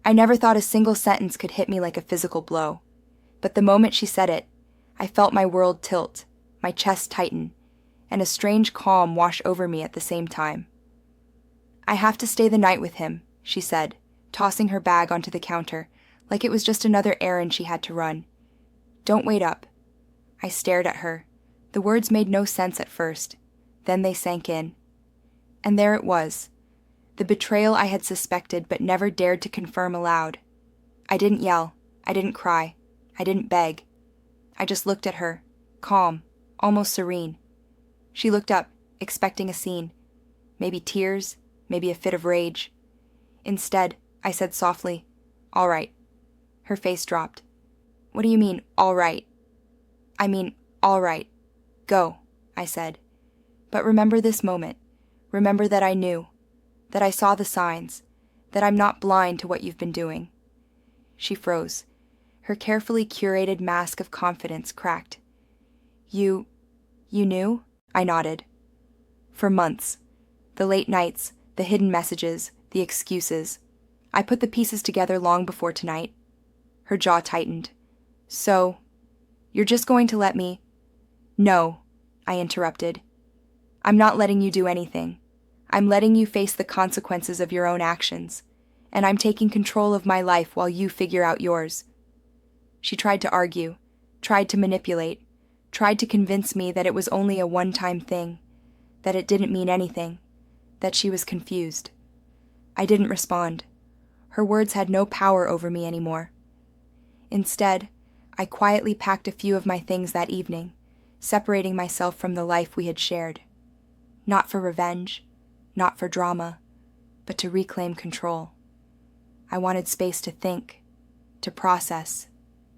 I never thought a single sentence could hit me like a physical blow. But the moment she said it, I felt my world tilt, my chest tighten, and a strange calm wash over me at the same time. "I have to stay the night with him," she said, tossing her bag onto the counter, like it was just another errand she had to run. "Don't wait up." I stared at her. The words made no sense at first. Then they sank in. And there it was, the betrayal I had suspected but never dared to confirm aloud. I didn't yell. I didn't cry. I didn't beg. I just looked at her, calm, almost serene. She looked up, expecting a scene. Maybe tears, maybe a fit of rage. Instead, I said softly, "All right." Her face dropped. "What do you mean, all right?" "I mean, all right. Go," I said. "But remember this moment. Remember that I knew, that I saw the signs, that I'm not blind to what you've been doing." She froze. Her carefully curated mask of confidence cracked. You knew?" I nodded. "For months. The late nights, the hidden messages, the excuses. I put the pieces together long before tonight." Her jaw tightened. "So, you're just going to let me—" "No," I interrupted. "I'm not letting you do anything. I'm letting you face the consequences of your own actions, and I'm taking control of my life while you figure out yours." She tried to argue, tried to manipulate, tried to convince me that it was only a one-time thing, that it didn't mean anything, that she was confused. I didn't respond. Her words had no power over me anymore. Instead, I quietly packed a few of my things that evening, separating myself from the life we had shared. Not for revenge, not for drama, but to reclaim control. I wanted space to think, to process,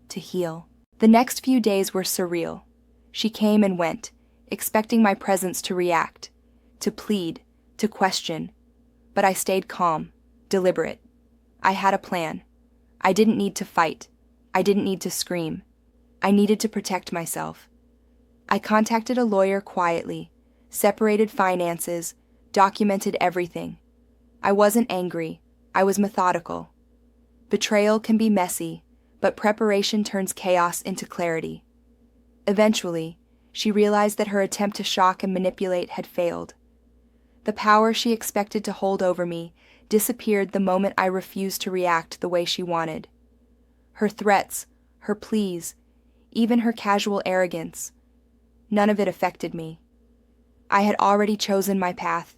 to heal. The next few days were surreal. She came and went, expecting my presence to react, to plead, to question. But I stayed calm, deliberate. I had a plan. I didn't need to fight. I didn't need to scream. I needed to protect myself. I contacted a lawyer quietly, separated finances, documented everything. I wasn't angry. I was methodical. Betrayal can be messy, but preparation turns chaos into clarity. Eventually, she realized that her attempt to shock and manipulate had failed. The power she expected to hold over me disappeared the moment I refused to react the way she wanted. Her threats, her pleas, even her casual arrogance, none of it affected me. I had already chosen my path.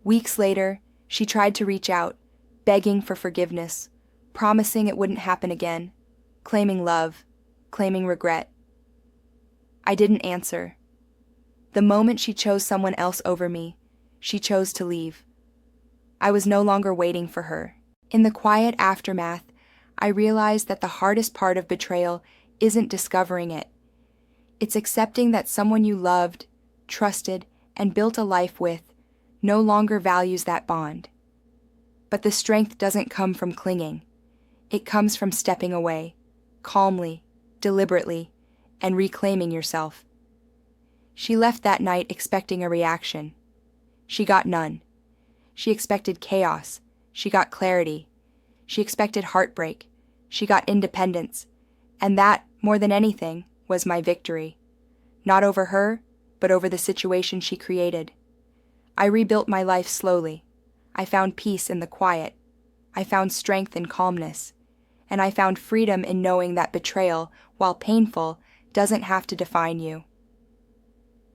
Weeks later, she tried to reach out, begging for forgiveness, promising it wouldn't happen again, claiming love, claiming regret. I didn't answer. The moment she chose someone else over me, she chose to leave. I was no longer waiting for her. In the quiet aftermath, I realized that the hardest part of betrayal isn't discovering it. It's accepting that someone you loved, trusted, and built a life with no longer values that bond. But the strength doesn't come from clinging. It comes from stepping away, calmly, deliberately, and reclaiming yourself. She left that night expecting a reaction. She got none. She expected chaos. She got clarity. She expected heartbreak. She got independence. And that, more than anything, was my victory. Not over her, but over the situation she created. I rebuilt my life slowly. I found peace in the quiet. I found strength in calmness. And I found freedom in knowing that betrayal, while painful, doesn't have to define you.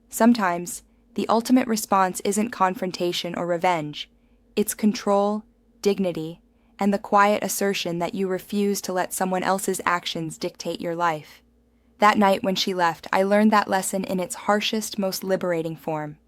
Sometimes, the ultimate response isn't confrontation or revenge. It's control, dignity, and the quiet assertion that you refuse to let someone else's actions dictate your life. That night when she left, I learned that lesson in its harshest, most liberating form.